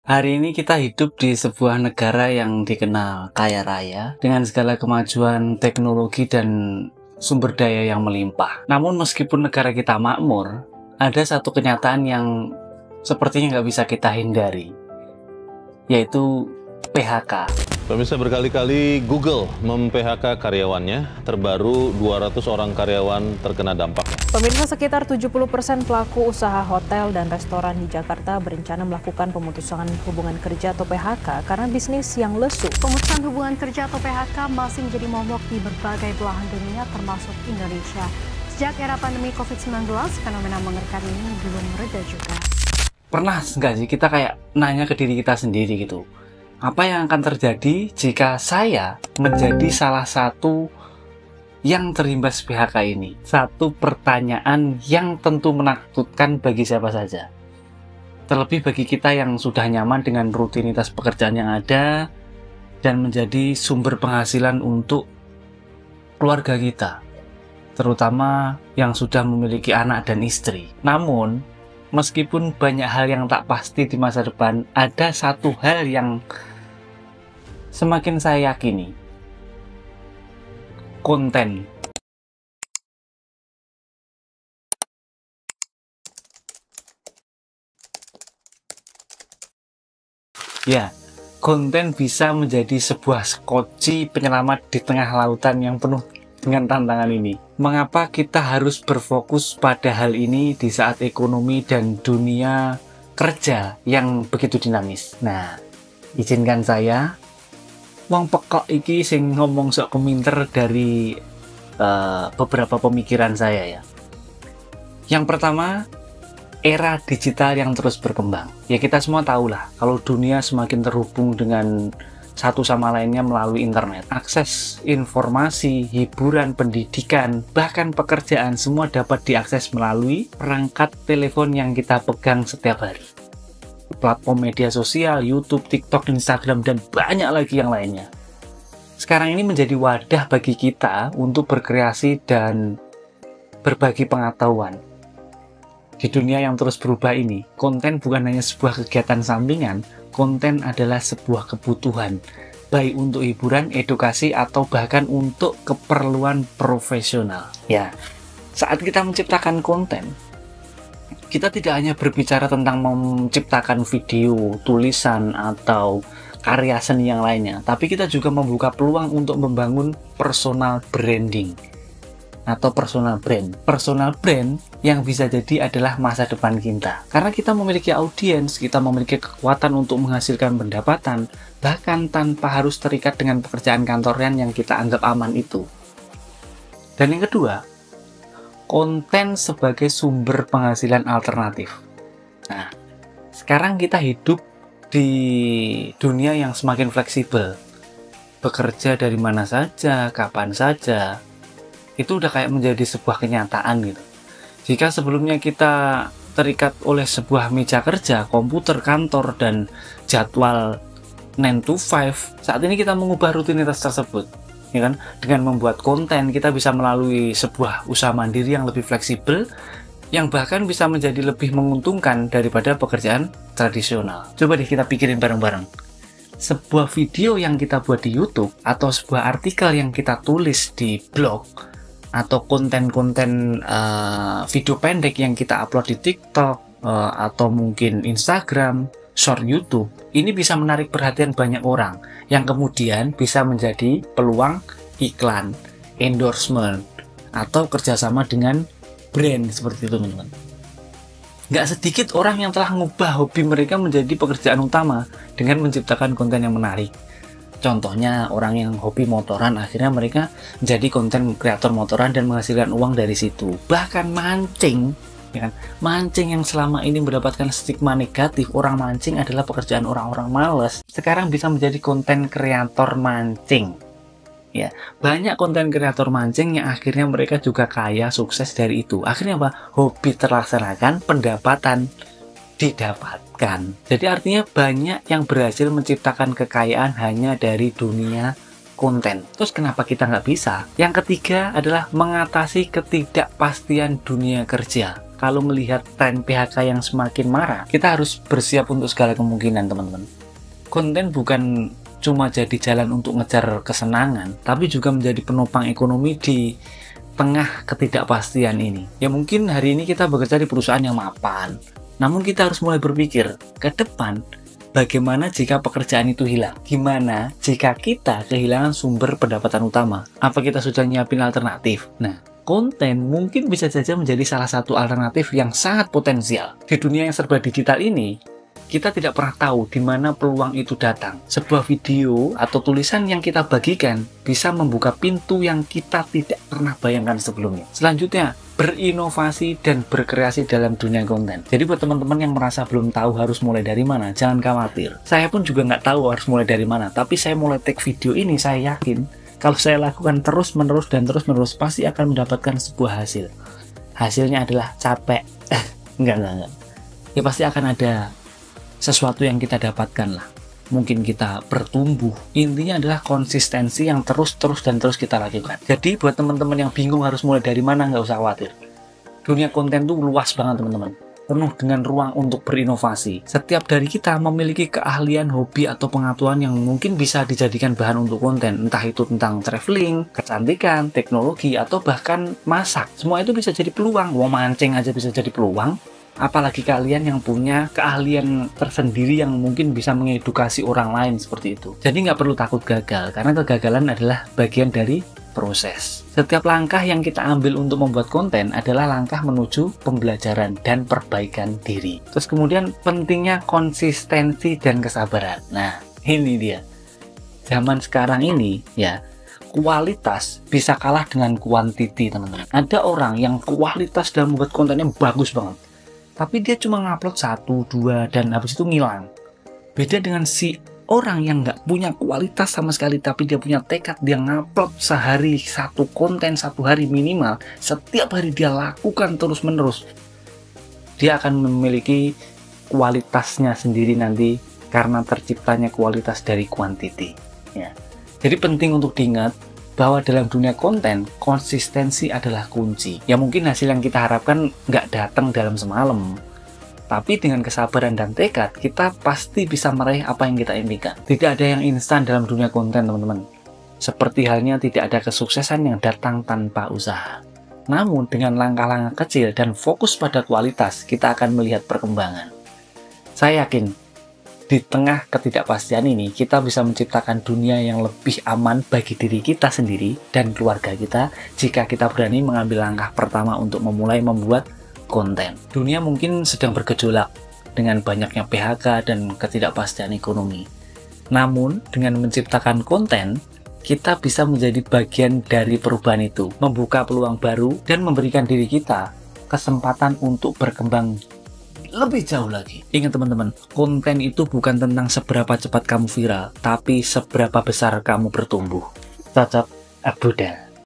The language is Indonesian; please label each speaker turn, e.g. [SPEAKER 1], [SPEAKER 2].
[SPEAKER 1] Hari ini kita hidup di sebuah negara yang dikenal kaya raya dengan segala kemajuan teknologi dan sumber daya yang melimpah. Namun meskipun negara kita makmur, ada satu kenyataan yang sepertinya nggak bisa kita hindari, yaitu PHK.
[SPEAKER 2] Pemirsa, berkali-kali Google mem-PHK karyawannya, terbaru 200 orang karyawan terkena dampak.
[SPEAKER 3] Pemirsa, sekitar 70% pelaku usaha hotel dan restoran di Jakarta berencana melakukan pemutusan hubungan kerja atau PHK karena bisnis yang lesu.
[SPEAKER 4] Pemutusan hubungan kerja atau PHK masih menjadi momok di berbagai belahan dunia termasuk Indonesia. Sejak era pandemi COVID-19, fenomena mengerikan ini belum mereda juga.
[SPEAKER 1] Pernah nggak sih kita kayak nanya ke diri kita sendiri gitu, apa yang akan terjadi jika saya menjadi salah satu yang terimbas PHK ini? Satu pertanyaan yang tentu menakutkan bagi siapa saja. Terlebih bagi kita yang sudah nyaman dengan rutinitas pekerjaan yang ada dan menjadi sumber penghasilan untuk keluarga kita, terutama yang sudah memiliki anak dan istri. Namun, meskipun banyak hal yang tak pasti di masa depan, ada satu hal yang semakin saya yakini: konten. Ya, konten bisa menjadi sebuah skoci penyelamat di tengah lautan yang penuh dengan tantangan ini. Mengapa kita harus berfokus pada hal ini di saat ekonomi dan dunia kerja yang begitu dinamis? Nah, izinkan saya wong pekok iki sing ngomong sok keminter dari beberapa pemikiran saya ya. Yang pertama, era digital yang terus berkembang. Ya, kita semua tahu lah kalau dunia semakin terhubung dengan satu sama lainnya melalui internet. Akses informasi, hiburan, pendidikan, bahkan pekerjaan semua dapat diakses melalui perangkat telepon yang kita pegang setiap hari. Platform media sosial, YouTube, TikTok, Instagram, dan banyak lagi yang lainnya. Sekarang ini menjadi wadah bagi kita untuk berkreasi dan berbagi pengetahuan. Di dunia yang terus berubah ini, konten bukan hanya sebuah kegiatan sampingan, konten adalah sebuah kebutuhan, baik untuk hiburan, edukasi, atau bahkan untuk keperluan profesional. Ya, saat kita menciptakan konten, kita tidak hanya berbicara tentang menciptakan video, tulisan, atau karya seni yang lainnya, tapi kita juga membuka peluang untuk membangun personal branding atau personal brand. Personal brand yang bisa jadi adalah masa depan kita. Karena kita memiliki audiens, kita memiliki kekuatan untuk menghasilkan pendapatan, bahkan tanpa harus terikat dengan pekerjaan kantoran yang kita anggap aman itu. Dan yang kedua, konten sebagai sumber penghasilan alternatif. Nah, sekarang kita hidup di dunia yang semakin fleksibel. Bekerja dari mana saja, kapan saja, itu udah kayak menjadi sebuah kenyataan gitu. Jika sebelumnya kita terikat oleh sebuah meja kerja, komputer, kantor, dan jadwal 9 to 5, saat ini kita mengubah rutinitas tersebut. Ya kan? Dengan membuat konten, kita bisa melalui sebuah usaha mandiri yang lebih fleksibel, yang bahkan bisa menjadi lebih menguntungkan daripada pekerjaan tradisional. Coba deh kita pikirin bareng-bareng. Sebuah video yang kita buat di YouTube, atau sebuah artikel yang kita tulis di blog, atau konten-konten video pendek yang kita upload di TikTok, atau mungkin Instagram, short YouTube, ini bisa menarik perhatian banyak orang, yang kemudian bisa menjadi peluang iklan, endorsement, atau kerjasama dengan brand seperti itu, teman-teman. Nggak sedikit orang yang telah mengubah hobi mereka menjadi pekerjaan utama dengan menciptakan konten yang menarik. Contohnya, orang yang hobi motoran, akhirnya mereka menjadi konten kreator motoran dan menghasilkan uang dari situ. Bahkan mancing, ya kan? Mancing yang selama ini mendapatkan stigma negatif, orang mancing adalah pekerjaan orang-orang malas, sekarang bisa menjadi konten kreator mancing. Ya, banyak konten kreator mancing yang akhirnya mereka juga kaya, sukses dari itu. Akhirnya apa? Hobi terlaksanakan, pendapatan didapatkan. Jadi artinya banyak yang berhasil menciptakan kekayaan hanya dari dunia konten. Terus kenapa kita nggak bisa? Yang ketiga adalah mengatasi ketidakpastian dunia kerja. kalau melihat tren PHK yang semakin marak, kita harus bersiap untuk segala kemungkinan, teman-teman. Konten bukan cuma jadi jalan untuk ngejar kesenangan, tapi juga menjadi penopang ekonomi di tengah ketidakpastian ini. Ya mungkin hari ini kita bekerja di perusahaan yang mapan, namun kita harus mulai berpikir ke depan, bagaimana jika pekerjaan itu hilang? Gimana jika kita kehilangan sumber pendapatan utama? Apa kita sudah nyiapin alternatif? Nah, konten mungkin bisa saja menjadi salah satu alternatif yang sangat potensial. Di dunia yang serba digital ini, kita tidak pernah tahu di mana peluang itu datang. Sebuah video atau tulisan yang kita bagikan bisa membuka pintu yang kita tidak pernah bayangkan sebelumnya. Selanjutnya, berinovasi dan berkreasi dalam dunia konten. Jadi buat teman-teman yang merasa belum tahu harus mulai dari mana, jangan khawatir. Saya pun juga nggak tahu harus mulai dari mana, tapi saya mulai take video ini, saya yakin kalau saya lakukan terus-menerus dan terus-menerus, pasti akan mendapatkan sebuah hasil. Hasilnya adalah capek. Enggak. Ya pasti akan ada sesuatu yang kita dapatkan lah. Mungkin kita bertumbuh. Intinya adalah konsistensi yang terus kita lakukan. Jadi buat teman-teman yang bingung harus mulai dari mana, nggak usah khawatir. Dunia konten tuh luas banget, teman-teman. Penuh dengan ruang untuk berinovasi. Setiap dari kita memiliki keahlian, hobi, atau pengetahuan yang mungkin bisa dijadikan bahan untuk konten. Entah itu tentang traveling, kecantikan, teknologi, atau bahkan masak. Semua itu bisa jadi peluang. Mau mancing aja bisa jadi peluang. Apalagi kalian yang punya keahlian tersendiri yang mungkin bisa mengedukasi orang lain seperti itu. Jadi nggak perlu takut gagal, karena kegagalan adalah bagian dari proses. Setiap langkah yang kita ambil untuk membuat konten adalah langkah menuju pembelajaran dan perbaikan diri. Terus kemudian pentingnya konsistensi dan kesabaran. Nah, ini dia. Zaman sekarang ini, ya, kualitas bisa kalah dengan kuantiti, teman-teman. Ada orang yang kualitas dalam membuat kontennya bagus banget, tapi dia cuma ngupload 1, 2, dan habis itu ngilang. Beda dengan si orang yang nggak punya kualitas sama sekali, tapi dia punya tekad, dia ngupload sehari 1 konten, 1 hari minimal, setiap hari dia lakukan terus-menerus. Dia akan memiliki kualitasnya sendiri nanti, karena terciptanya kualitas dari kuantiti. Ya. Jadi penting untuk diingat, bahwa dalam dunia konten, konsistensi adalah kunci. Ya mungkin hasil yang kita harapkan nggak datang dalam semalam, tapi dengan kesabaran dan tekad, kita pasti bisa meraih apa yang kita impikan. Tidak ada yang instan dalam dunia konten, teman-teman. Seperti halnya tidak ada kesuksesan yang datang tanpa usaha. Namun dengan langkah-langkah kecil dan fokus pada kualitas, kita akan melihat perkembangan. Saya yakin, di tengah ketidakpastian ini, kita bisa menciptakan dunia yang lebih aman bagi diri kita sendiri dan keluarga kita jika kita berani mengambil langkah pertama untuk memulai membuat konten. Dunia mungkin sedang bergejolak dengan banyaknya PHK dan ketidakpastian ekonomi. Namun, dengan menciptakan konten, kita bisa menjadi bagian dari perubahan itu, membuka peluang baru, dan memberikan diri kita kesempatan untuk berkembang lebih jauh lagi. Ingat teman-teman, konten itu bukan tentang seberapa cepat kamu viral, tapi seberapa besar kamu bertumbuh. Cocok Abuda.